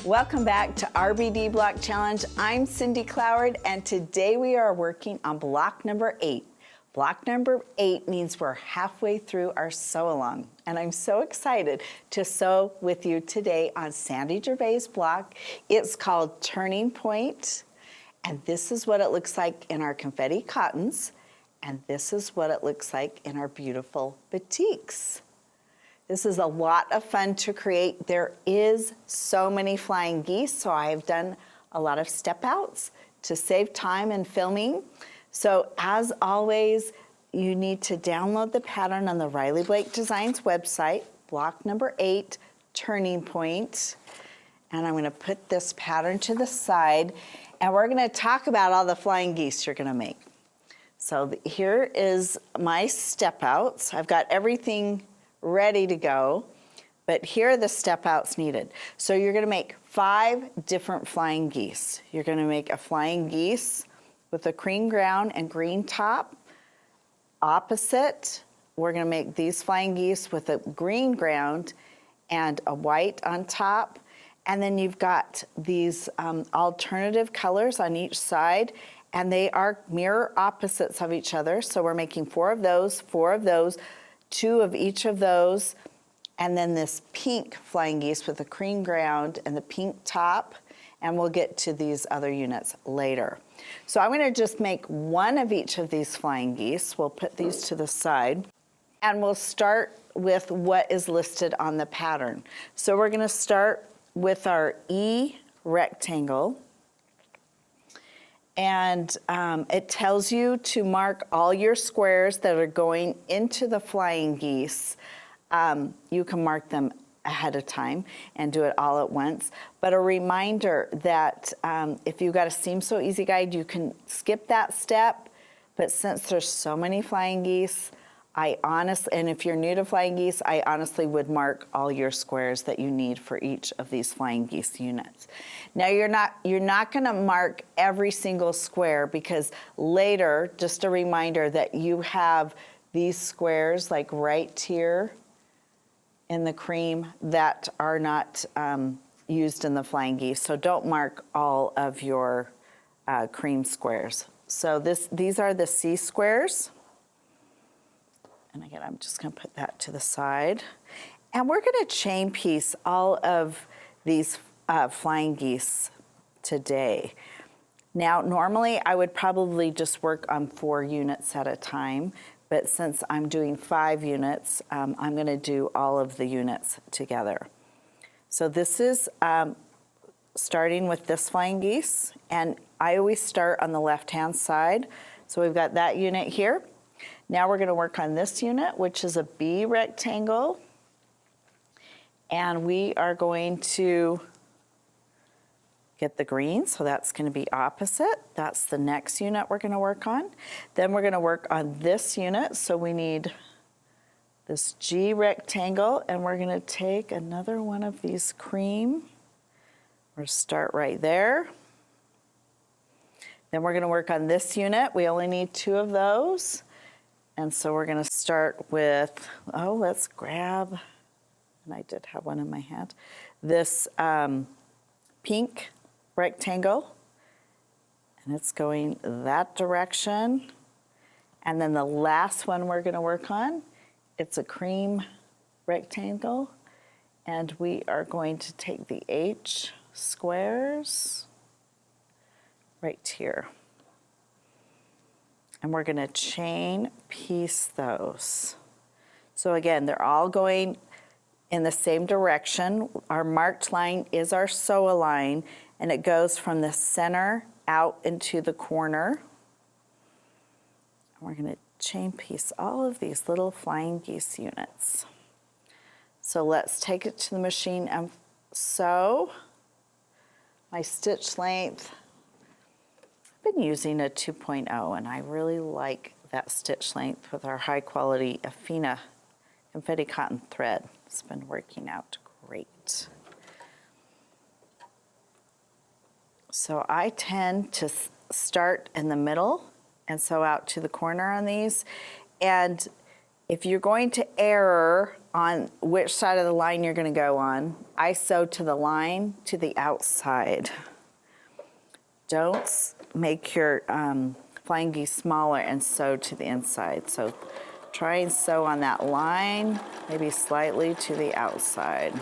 Welcome back to RBD Block Challenge. I'm Cindy Cloward, and today we are working on block number 8. Block number 8 means we're halfway through our sew along, and I'm so excited to sew with you today on Sandy Gervais' block. It's called Turning Point, and this is what it looks like in our confetti cottons, and this is what it looks like in our beautiful batiks. This is a lot of fun to create. There is so many flying geese, so I have done a lot of step outs to save time in filming. So as always, you need to download the pattern on the Riley Blake Designs website, block number 8, Turning Point. And I'm gonna put this pattern to the side, and we're gonna talk about all the flying geese you're gonna make. So here is my step outs. I've got everything ready to go, but here are the step outs needed. So you're gonna make 5 different flying geese. You're gonna make a flying geese with a cream ground and green top. Opposite, we're gonna make these flying geese with a green ground and a white on top. And then you've got these alternative colors on each side, and they are mirror opposites of each other. So we're making 4 of those, 2 of each of those, and then this pink flying geese with the cream ground and the pink top, and we'll get to these other units later. So I'm gonna just make 1 of each of these flying geese. We'll put these to the side, and we'll start with what is listed on the pattern. So we're gonna start with our E rectangle, and it tells you to mark all your squares that are going into the flying geese. You can mark them ahead of time and do it all at once. But a reminder that if you've got a Seam So Easy guide, you can skip that step. But since there's so many flying geese, and if you're new to flying geese, I honestly would mark all your squares that you need for each of these flying geese units. Now you're not gonna mark every single square, because later, just a reminder that you have these squares like right here in the cream that are not used in the flying geese. So don't mark all of your cream squares. So these are the C squares. And again, I'm just gonna put that to the side. And we're gonna chain piece all of these flying geese today. Now, normally I would probably just work on 4 units at a time, but since I'm doing 5 units, I'm gonna do all of the units together. So this is starting with this flying geese, and I always start on the left-hand side. So we've got that unit here. Now we're gonna work on this unit, which is a B rectangle. And we are going to get the green, so that's gonna be opposite. That's the next unit we're gonna work on. Then we're gonna work on this unit, so we need this G rectangle, and we're gonna take another one of these cream. We'll start right there. Then we're gonna work on this unit. We only need 2 of those. And so we're gonna start with, let's grab, and I did have one in my hand, this pink rectangle, and it's going that direction. And then the last one we're gonna work on, it's a cream rectangle, and we are going to take the H squares right here. And we're gonna chain piece those. So again, they're all going in the same direction. Our marked line is our sew line, and it goes from the center out into the corner. And we're gonna chain piece all of these little flying geese units. So let's take it to the machine and sew. My stitch length, I've been using a 2.0, and I really like that stitch length with our high quality Afina confetti cotton thread. It's been working out great. So I tend to start in the middle and sew out to the corner on these. And If you're going to err on which side of the line you're going to go on, I sew to the line to the outside. Don't make your flying geese smaller and sew to the inside. So try and sew on that line, maybe slightly to the outside.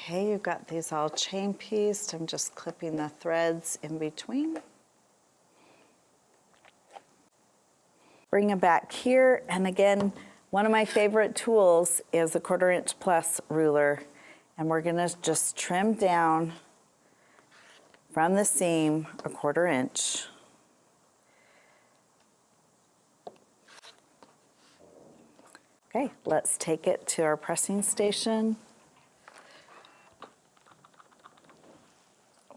Okay, you've got these all chain pieced. I'm just clipping the threads in between. Bring them back here, and again, one of my favorite tools is a 1/4 inch plus ruler, and we're gonna just trim down from the seam a 1/4 inch. Okay, let's take it to our pressing station.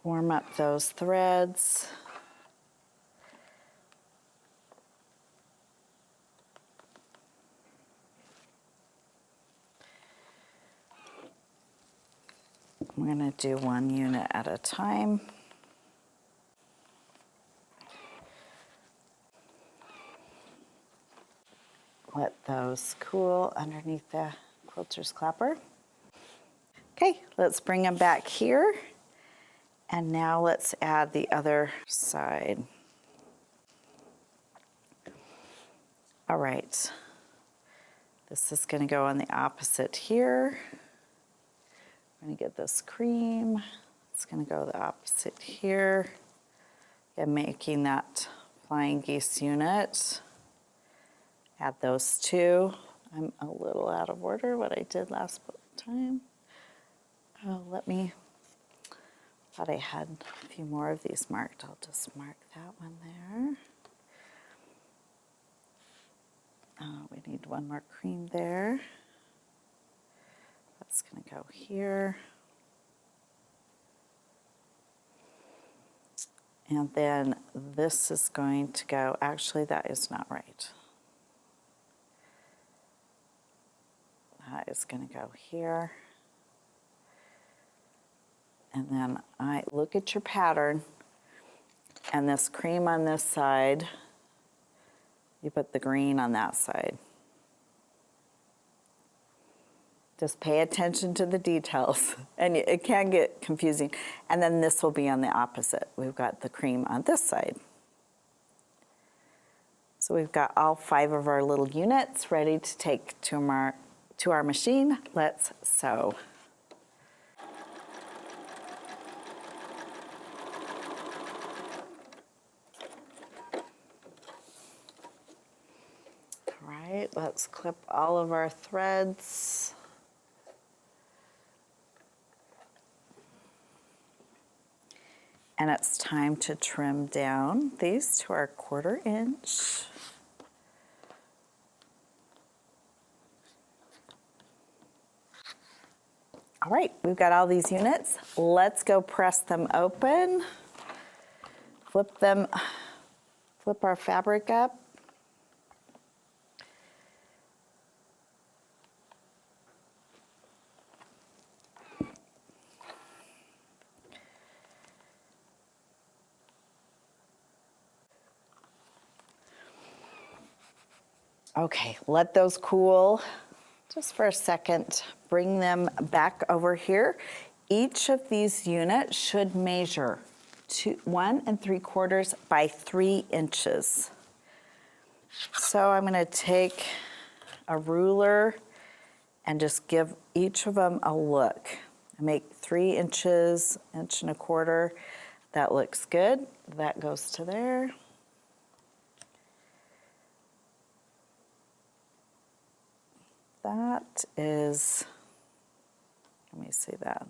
Warm up those threads. I'm going to do one unit at a time. Let those cool underneath the quilter's clapper. Okay, let's bring them back here. And now let's add the other side. All right, this is going to go on the opposite here. I'm going to get this cream. It's going to go the opposite here. And making that flying geese unit. Add those two. I'm a little out of order what I did last time. Oh, thought I had a few more of these marked. I'll just mark that one there. We need one more cream there. That's going to go here. And then this is going to go, actually that is not right. That is going to go here. And then I look at your pattern, and this cream on this side, you put the green on that side. Just pay attention to the details, and it can get confusing. And then this will be on the opposite. We've got the cream on this side. So we've got all 5 of our little units ready to take to our machine. Let's sew. All right, let's clip all of our threads. And it's time to trim down these to our 1/4 inch. All right, we've got all these units. Let's go press them open. Flip our fabric up. Okay, let those cool just for a second. Bring them back over here. Each of these units should measure 1 3/4 by 3 inches. So I'm going to take a ruler and just give each of them a look. Make 3 inches, 1 1/4. That looks good. That goes to there. That is, let me see that.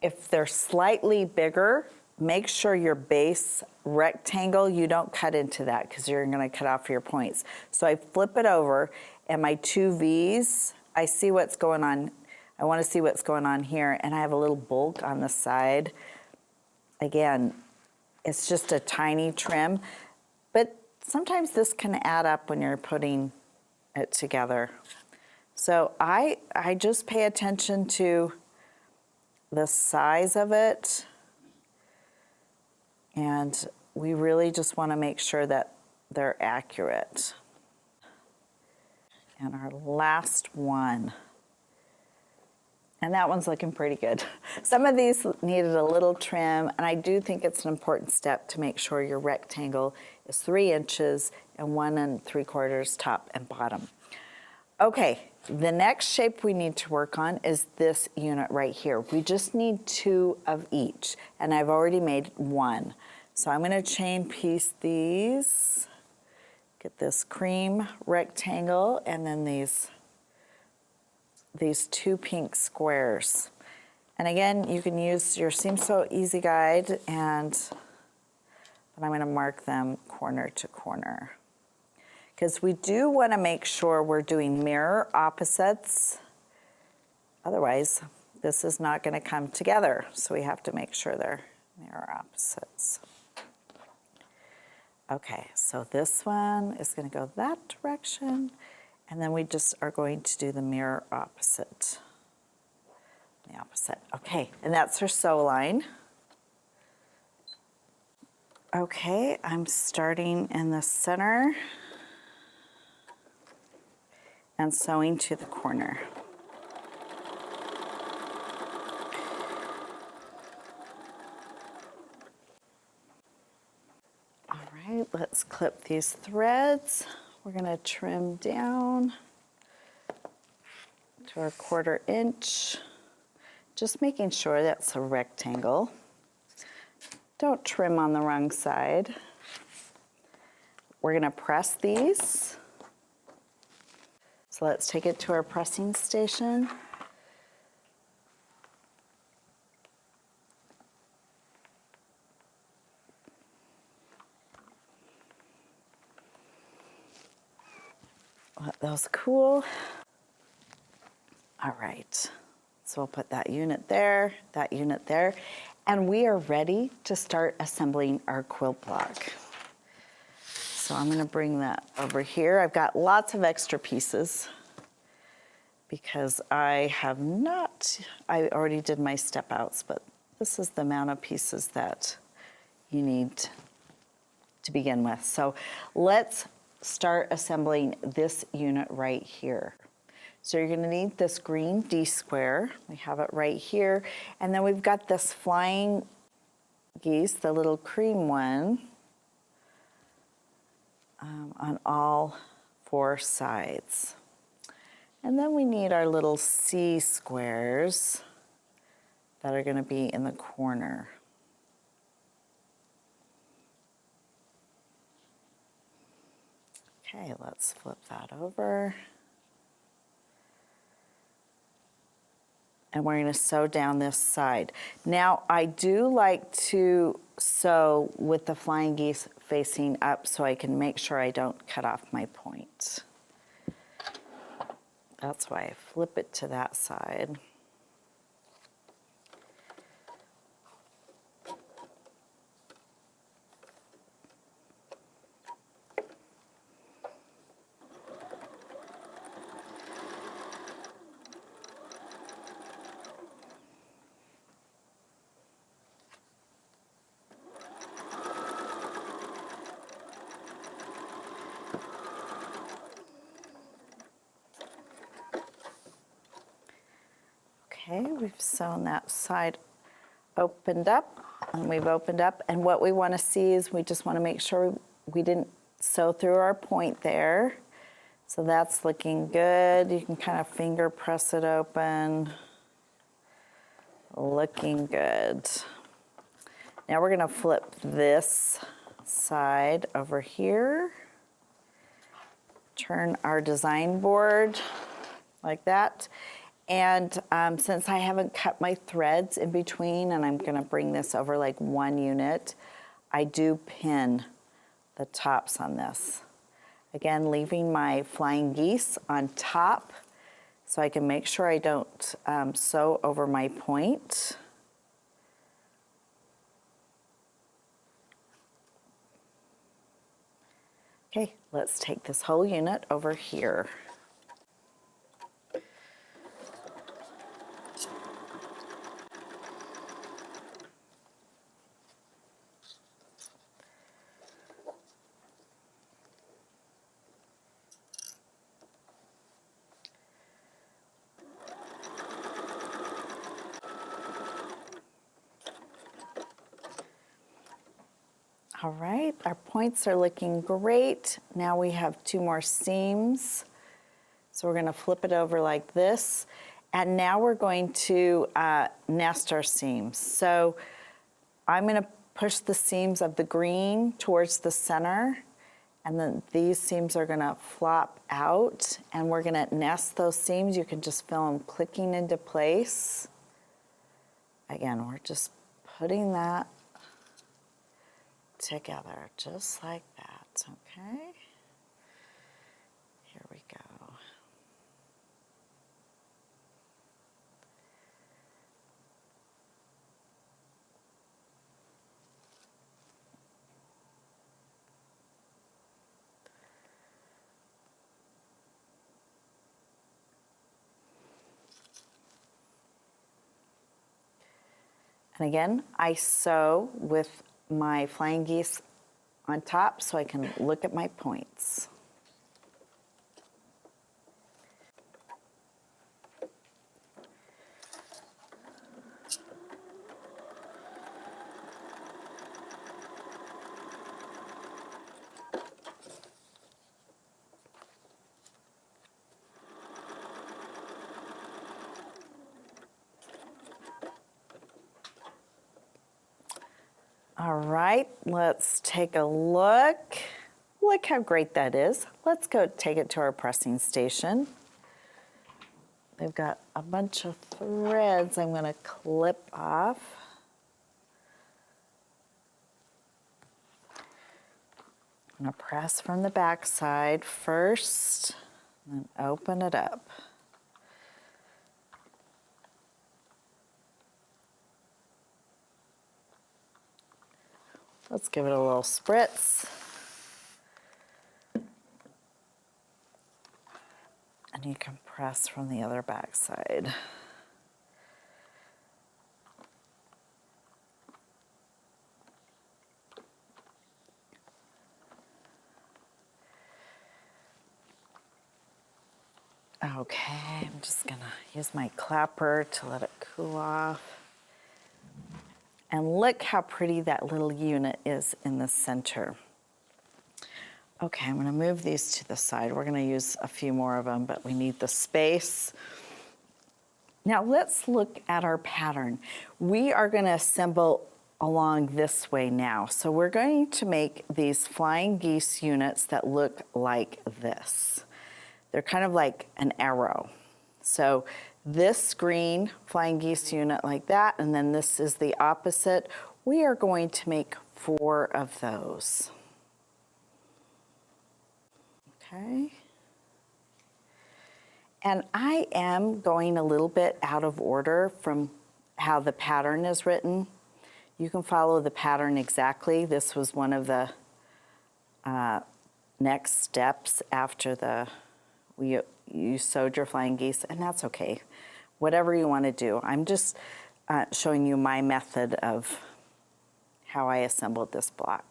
If they're slightly bigger, make sure your base rectangle, you don't cut into that because you're going to cut off your points. So I flip it over, and my 2 V's, I see what's going on. I want to see what's going on here, and I have a little bulk on the side. Again, it's just a tiny trim, but sometimes this can add up when you're putting it together. So I just pay attention to the size of it, and we really just want to make sure that they're accurate. And our last one. And that one's looking pretty good. Some of these needed a little trim, and I do think it's an important step to make sure your rectangle is 3 inches and 1 3/4 top and bottom. Okay, the next shape we need to work on is this unit right here. We just need 2 of each, and I've already made 1. So I'm gonna chain piece these, get this cream rectangle, and then these 2 pink squares. And again, you can use your Seam So Easy guide, but I'm gonna mark them corner to corner. Because we do wanna make sure we're doing mirror opposites. Otherwise, this is not gonna come together. So we have to make sure they're mirror opposites. Okay, so this one is gonna go that direction. And then we just are going to do the mirror opposite. The opposite. Okay, and that's our sew line. Okay, I'm starting in the center and sewing to the corner. All right, let's clip these threads. We're gonna trim down to our 1/4 inch, just making sure that's a rectangle. Don't trim on the wrong side. We're gonna press these. So let's take it to our pressing station. Let those cool. All right, so we'll put that unit there, and we are ready to start assembling our quilt block. So I'm gonna bring that over here. I've got lots of extra pieces because I already did my step outs, but this is the amount of pieces that you need to begin with. So let's start assembling this unit right here. So you're gonna need this green D square. We have it right here. And then we've got this flying geese, the little cream one, on all 4 sides. And then we need our little C squares that are gonna be in the corner. Okay, let's flip that over. And we're gonna sew down this side. Now, I do like to sew with the flying geese facing up so I can make sure I don't cut off my point. That's why I flip it to that side. Okay, we've sewn that side opened up, and we've opened up, and what we want to see is we just want to make sure we didn't sew through our point there. So that's looking good. You can kind of finger press it open. Looking good. Now we're going to flip this side over here. Turn our design board like that. And since I haven't cut my threads in between, and I'm gonna bring this over like 1 unit, I do pin the tops on this. Again, leaving my flying geese on top so I can make sure I don't sew over my point. Okay, let's take this whole unit over here. All right, our points are looking great. Now we have 2 more seams. So we're going to flip it over like this. And now we're going to nest our seams. So I'm going to push the seams of the green towards the center. And then these seams are going to flop out. And we're going to nest those seams. You can just feel them clicking into place. Again, we're just putting that together just like that, okay? Here we go. And again, I sew with my flying geese on top so I can look at my points. All right, let's take a look. Look how great that is. Let's go take it to our pressing station. They've got a bunch of threads I'm going to clip off. I'm going to press from the back side first, and then open it up. Let's give it a little spritz. And you can press from the other back side. Okay, I'm just gonna use my clapper to let it cool off. And look how pretty that little unit is in the center. Okay, I'm gonna move these to the side. We're gonna use a few more of them, but we need the space. Now let's look at our pattern. We are gonna assemble along this way now. So we're going to make these flying geese units that look like this. They're kind of like an arrow. So this green flying geese unit like that, and then this is the opposite. We are going to make 4 of those. Okay. And I am going a little bit out of order from how the pattern is written. You can follow the pattern exactly. This was one of the next steps after you sewed your flying geese, and that's okay. Whatever you want to do. I'm just showing you my method of how I assembled this block.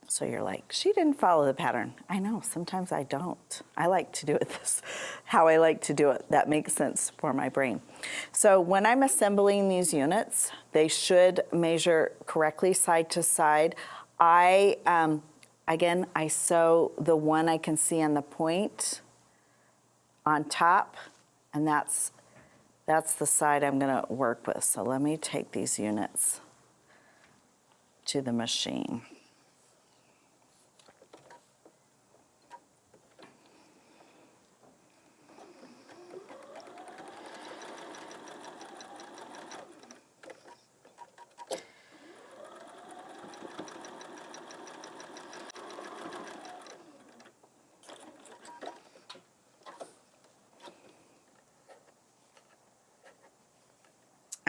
So you're like, she didn't follow the pattern. I know, sometimes I don't. I like to do it how I like to do it. That makes sense for my brain. So when I'm assembling these units, they should measure correctly side to side. Again, I sew the one I can see on the point on top, and that's the side I'm gonna work with. So let me take these units to the machine.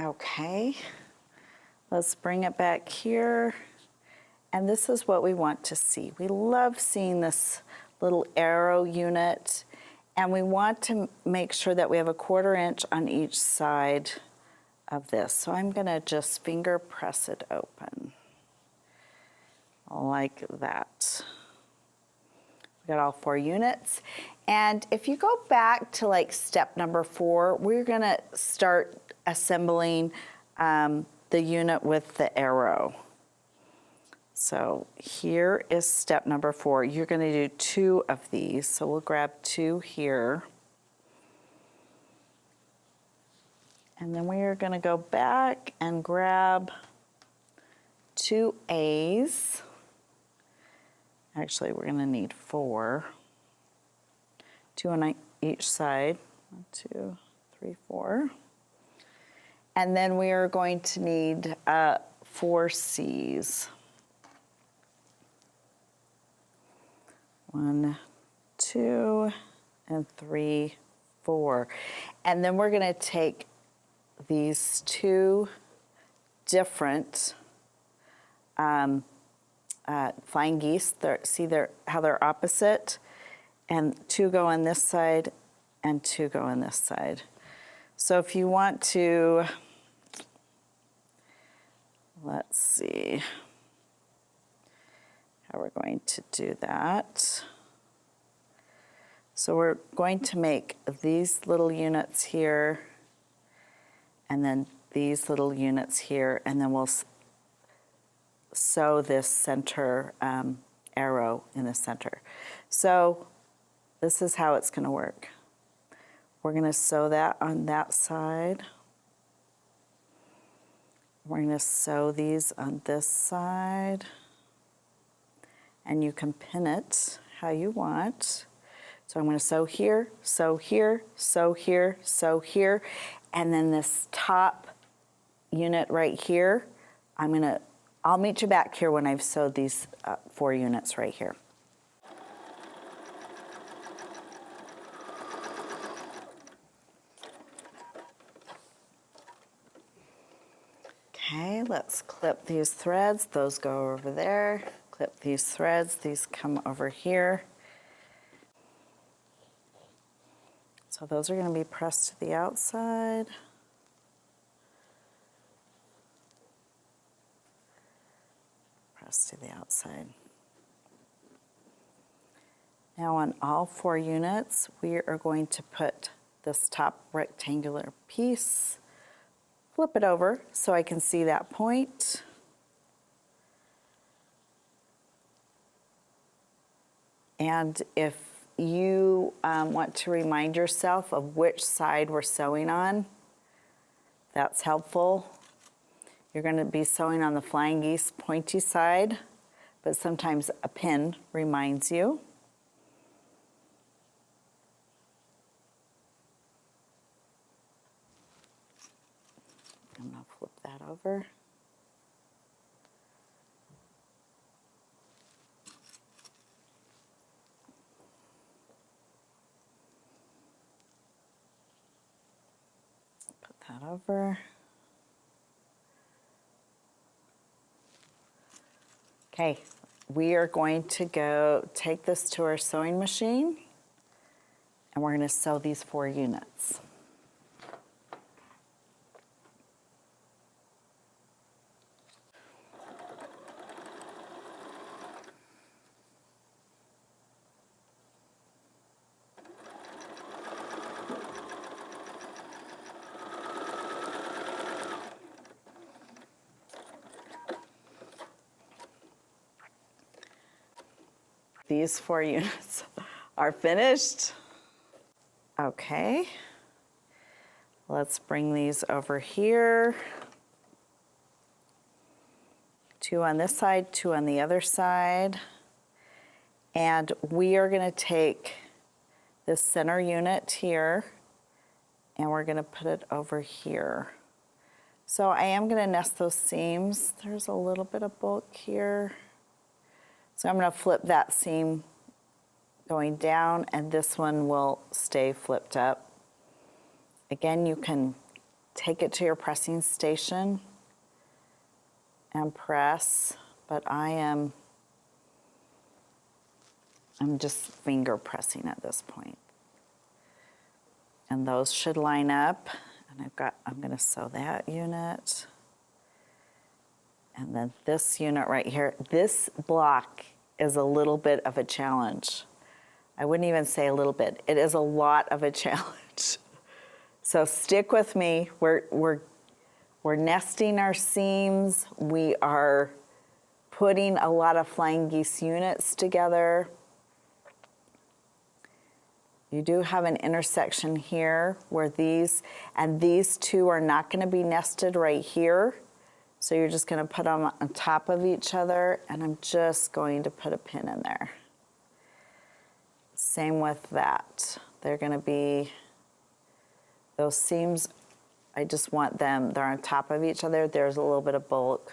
Okay, let's bring it back here. And this is what we want to see. We love seeing this little arrow unit, and we want to make sure that we have a 1/4 inch on each side of this. So I'm gonna just finger press it open like that. We got all 4 units. And if you go back to like step number 4, we're gonna start assembling the unit with the arrow. So here is step number 4. You're gonna do 2 of these. So we'll grab 2 here. And then we are gonna go back and grab 2 A's. Actually, we're gonna need 4. 2 on each side. 1, 2, 3, 4. And then we are going to need 4 C's. 1, 2, and 3, 4. And then we're gonna take these 2 different flying geese. See how they're opposite? And 2 go on this side and 2 go on this side. So if you want to, let's see how we're going to do that. So we're going to make these little units here, and then these little units here, and then we'll sew this center arrow in the center. So this is how it's gonna work. We're gonna sew that on that side. We're gonna sew these on this side. And you can pin it how you want. So I'm gonna sew here, sew here, sew here, sew here, and then this top unit right here, I'll meet you back here when I've sewed these 4 units right here. Okay, let's clip these threads. Those go over there. Clip these threads, these come over here. So those are going to be pressed to the outside. Pressed to the outside. Now on all 4 units, we are going to put this top rectangular piece, flip it over so I can see that point. And if you want to remind yourself of which side we're sewing on, that's helpful. You're going to be sewing on the flying geese pointy side, but sometimes a pin reminds you. I'm going to flip that over. That over. Okay, we are going to go take this to our sewing machine, and we're going to sew these 4 units. These 4 units are finished. Okay, let's bring these over here. 2 on this side, 2 on the other side. And we are going to take this center unit here, and we're going to put it over here. So I am going to nest those seams. There's a little bit of bulk here. So I'm going to flip that seam going down, and this one will stay flipped up. Again, you can take it to your pressing station and press. but I'm just finger pressing at this point. And those should line up. And I'm gonna sew that unit. And then this unit right here, this block is a little bit of a challenge. I wouldn't even say a little bit, it is a lot of a challenge. So stick with me, we're nesting our seams, we are putting a lot of flying geese units together. You do have an intersection here where these two are not going to be nested right here. So you're just going to put them on top of each other, and I'm just going to put a pin in there. Same with that. They're going to be, those seams, I just want them, they're on top of each other. There's a little bit of bulk,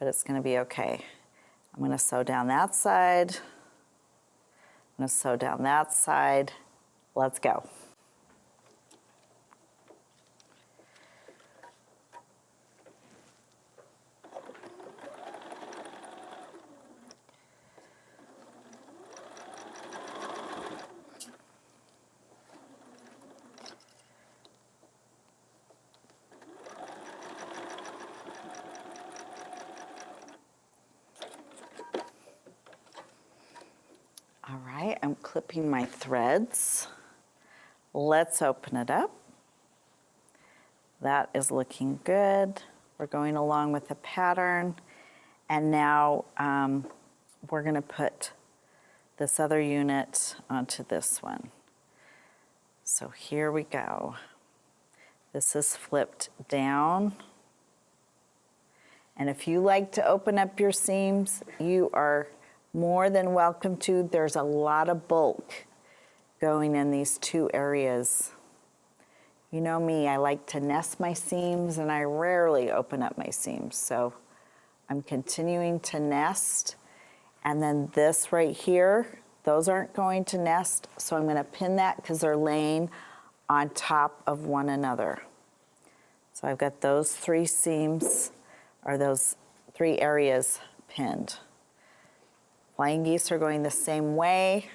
but it's going to be okay. I'm going to sew down that side. I'm going to sew down that side. Let's go. All right, I'm clipping my threads. Let's open it up. That is looking good. We're going along with the pattern. And now we're gonna put this other unit onto this one. So here we go. This is flipped down. And if you like to open up your seams, you are more than welcome to. There's a lot of bulk going in these two areas. You know me, I like to nest my seams and I rarely open up my seams. So I'm continuing to nest. And then this right here, those aren't going to nest. So I'm gonna pin that because they're laying on top of one another. So I've got those three seams, or those three areas pinned. Flying geese are going the same way.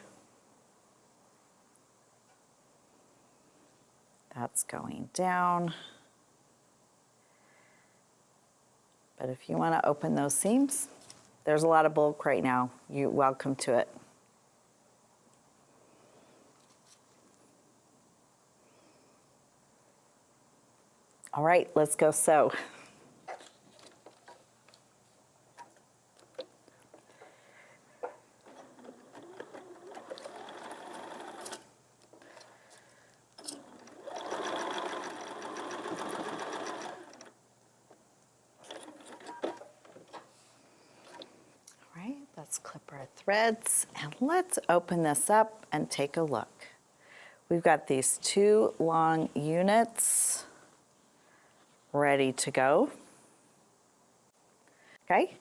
That's going down. But if you want to open those seams, there's a lot of bulk right now. You're welcome to it. All right, let's go sew. Let's clip our threads and let's open this up and take a look. We've got these two long units ready to go. Okay,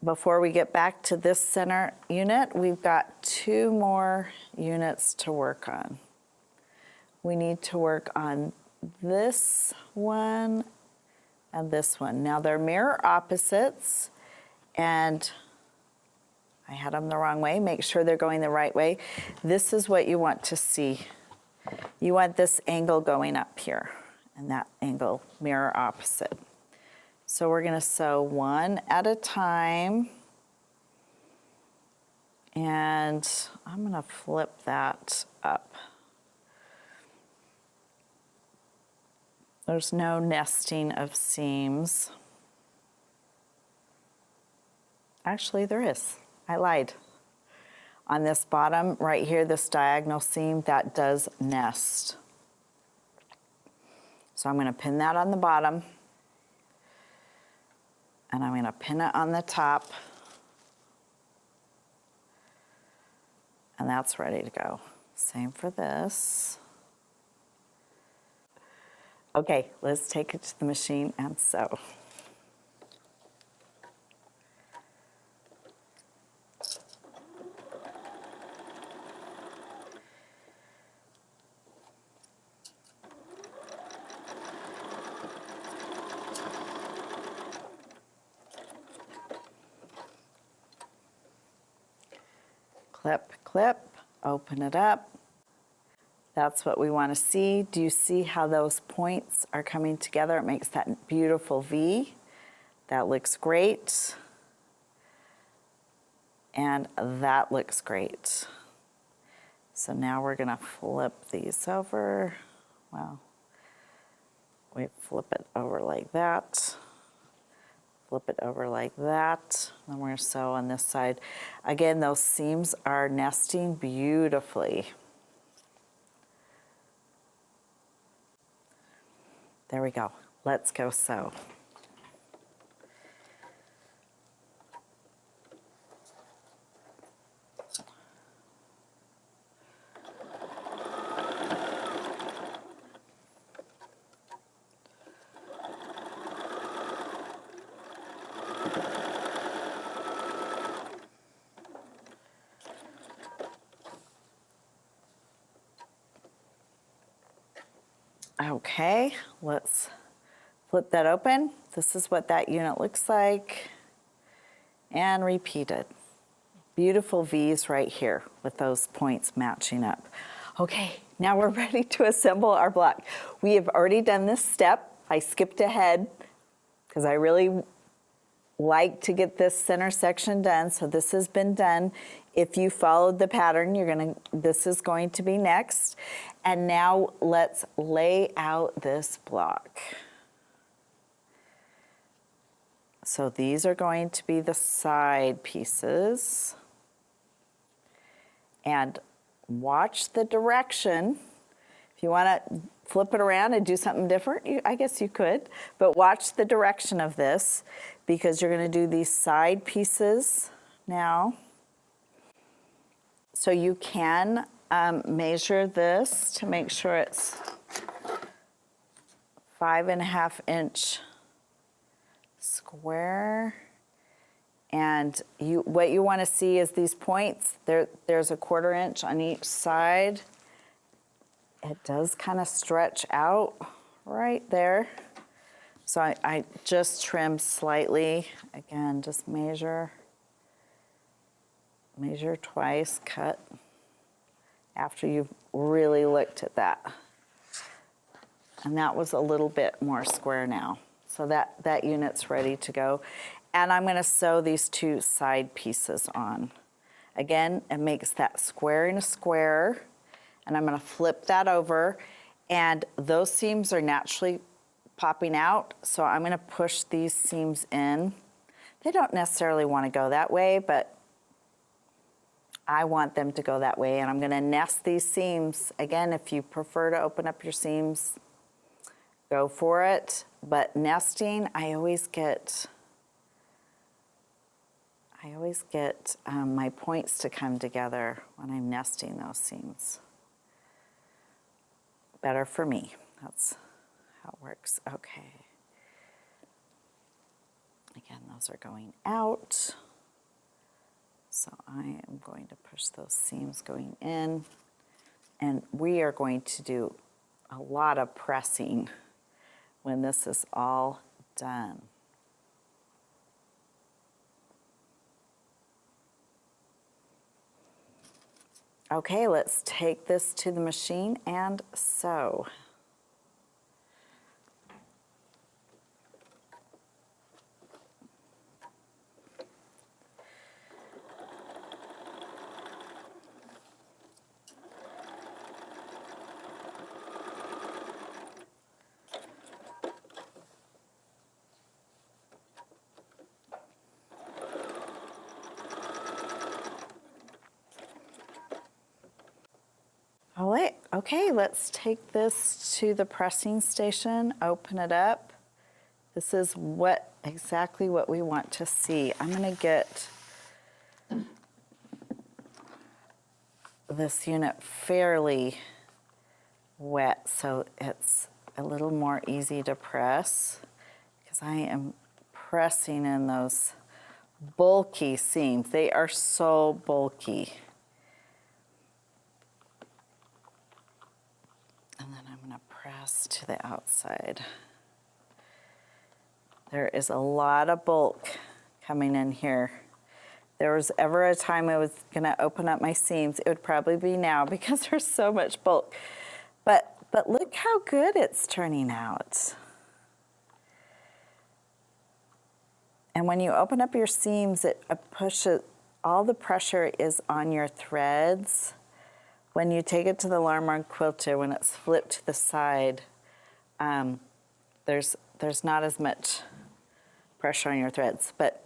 before we get back to this center unit, we've got two more units to work on. We need to work on this one and this one. Now they're mirror opposites, and I had them the wrong way. Make sure they're going the right way. This is what you want to see. You want this angle going up here, and that angle mirror opposite. So we're going to sew one at a time, and I'm going to flip that up. There's no nesting of seams. Actually, there is. I lied. On this bottom right here, this diagonal seam, that does nest. So I'm going to pin that on the bottom, and I'm going to pin it on the top, and that's ready to go. Same for this. Okay, let's take it to the machine and sew. Clip, clip, open it up. That's what we want to see. Do you see how those points are coming together? It makes that beautiful V. That looks great. And that looks great. So now we're going to flip these over. Well, we flip it over like that. Flip it over like that. And we're going to sew on this side. Again, those seams are nesting beautifully. There we go. Let's go sew. Okay, let's flip that open. This is what that unit looks like. And repeat it. Beautiful V's right here with those points matching up. Okay, now we're ready to assemble our block. We have already done this step. I skipped ahead because I really like to get this center section done, so this has been done. If you followed the pattern, this is going to be next. And now let's lay out this block. So these are going to be the side pieces. And watch the direction. If you want to flip it around and do something different, I guess you could. But watch the direction of this because you're going to do these side pieces now. So you can measure this to make sure it's 5.5 inch square. And what you want to see is these points. There's a 1/4 inch on each side. It does kind of stretch out right there. So I just trim slightly. Again, just measure twice, cut after you've really looked at that. And that was a little bit more square now. So that unit's ready to go. And I'm going to sew these two side pieces on. Again, it makes that square in a square. And I'm going to flip that over. And those seams are naturally popping out. So I'm going to push these seams in. They don't necessarily want to go that way, but I want them to go that way. And I'm going to nest these seams. Again, if you prefer to open up your seams, go for it. But nesting, I always get my points to come together when I'm nesting those seams. Better for me. That's how it works. Okay. Again, those are going out. So I am going to push those seams going in. And we are going to do a lot of pressing when this is all done. Okay, let's take this to the machine and sew. All right, okay, let's take this to the pressing station, open it up. This is exactly what we want to see. I'm gonna get this unit fairly wet so it's a little more easy to press because I am pressing in those bulky seams. They are so bulky. And then I'm going to press to the outside. There is a lot of bulk coming in here. there was ever a time I was gonna open up my seams, it would probably be now because there's so much bulk. But look how good it's turning out. And when you open up your seams, it pushes, all the pressure is on your threads. When you take it to the Larmar quilter, when it's flipped to the side, there's not as much pressure on your threads. But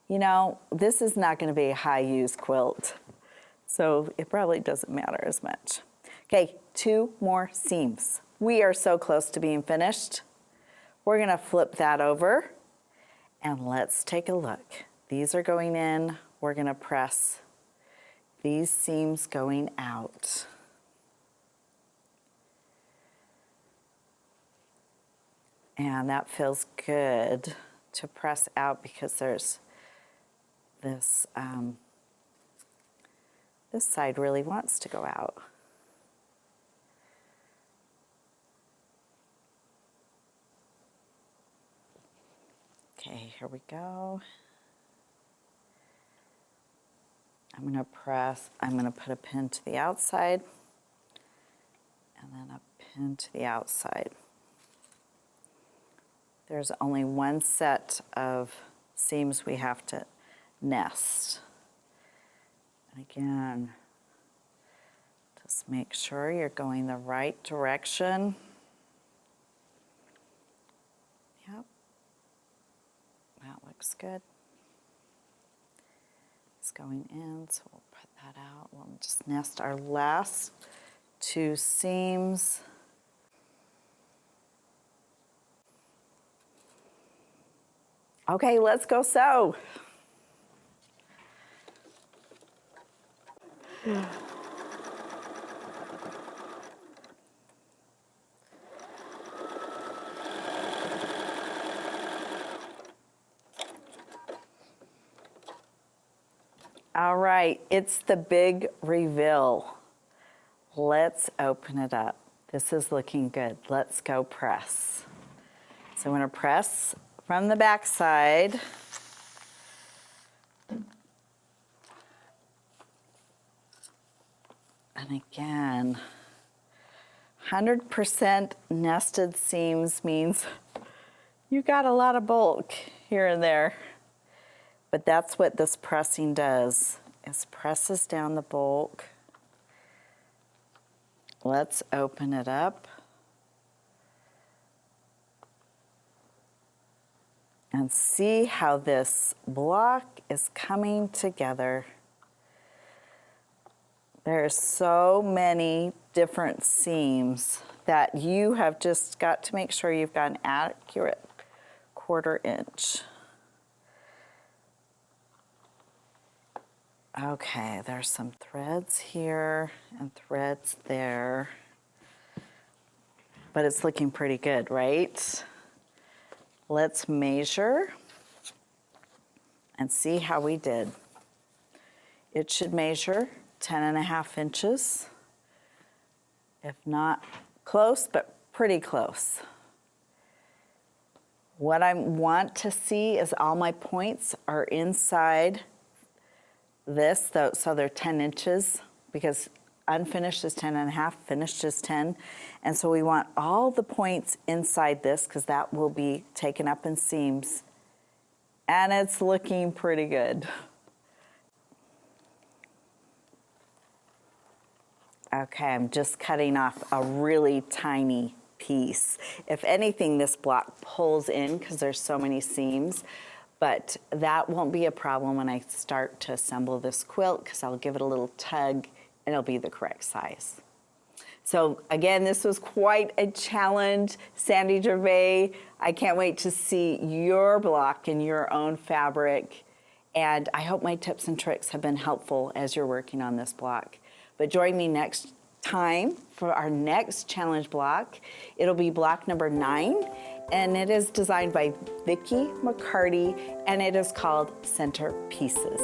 you know, this is not going to be a high use quilt, so it probably doesn't matter as much. Okay, 2 more seams. We are so close to being finished. We're going to flip that over and let's take a look. These are going in. We're going to press these seams going out. And that feels good to press out because there's this, this side really wants to go out. Okay, here we go. I'm going to press, I'm going to put a pin to the outside and then a pin to the outside. There's only one set of seams we have to nest. And again, just make sure you're going the right direction. Yep. That looks good. It's going in, so we'll put that out. We'll just nest our last 2 seams. Okay, let's go sew. All right, it's the big reveal. Let's open it up. This is looking good. Let's go press. So I'm going to press from the back side. And again, 100% nested seams means you got a lot of bulk here and there. But that's what this pressing does, is presses down the bulk. Let's open it up. And see how this block is coming together. There's so many different seams that you have just got to make sure you've got an accurate 1/4 inch. Okay, there's some threads here and threads there, but it's looking pretty good, right? Let's measure and see how we did. It should measure 10.5 inches, if not close, but pretty close. What I want to see is all my points are inside this, so they're 10 inches, because unfinished is 10.5, finished is 10. And so we want all the points inside this because that will be taken up in seams. And it's looking pretty good. Okay, I'm just cutting off a really tiny piece. If anything, this block pulls in because there's so many seams, but that won't be a problem when I start to assemble this quilt because I'll give it a little tug and it'll be the correct size. So again, this was quite a challenge. Sandy Gervais, I can't wait to see your block in your own fabric. And I hope my tips and tricks have been helpful as you're working on this block. But join me next time for our next challenge block. It'll be block number 9, and it is designed by Vicki McCarty, and it is called Center Pieces.